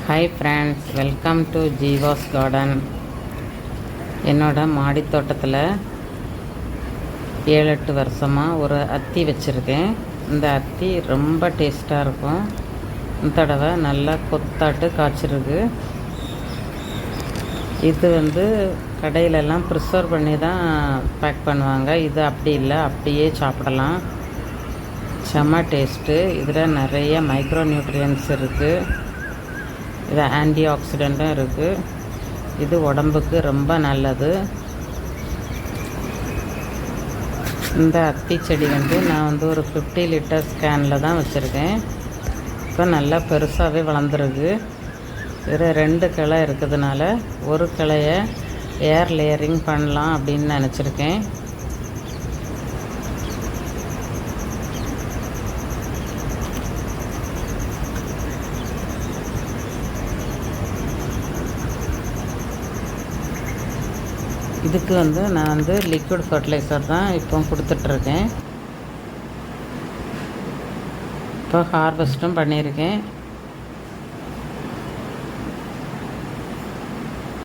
Hi friends, welcome to Jeeva's garden. என்னோட மாடி தோட்டத்தில் 7-8 வருஷமாக ஒரு அத்தி வச்சுருக்கேன். இந்த அத்தி ரொம்ப டேஸ்ட்டாக இருக்கும். இந்த தடவை நல்லா கொத்தாட்டு காய்ச்சிருக்கு. இது கடையிலெல்லாம் ப்ரிசர்வ் பண்ணி தான் பேக் பண்ணுவாங்க. இது அப்படி இல்லை, அப்படியே சாப்பிடலாம். செம்ம டேஸ்ட்டு. இதில் நிறைய மைக்ரோ நியூட்ரியன்ஸ் இருக்குது. இது ஆன்டி ஆக்சிடெண்ட்டும் இருக்குது. இது உடம்புக்கு ரொம்ப நல்லது. இந்த அத்தி செடி நான் ஒரு 50 லிட்டர் கேனில் தான் வச்சுருக்கேன். இப்போ நல்லா பெருசாகவே வளர்ந்துருக்கு. இதில் 2 கிளை இருக்கிறதுனால ஒரு கிளையை ஏர் லேயரிங் பண்ணலாம் அப்படின்னு நினச்சிருக்கேன். இதுக்கு நான் லிக்விட் ஃபர்டிலைசர் தான் இப்போ கொடுத்துட்ருக்கேன். இப்போ ஹார்வெஸ்ட்டும் பண்ணியிருக்கேன்.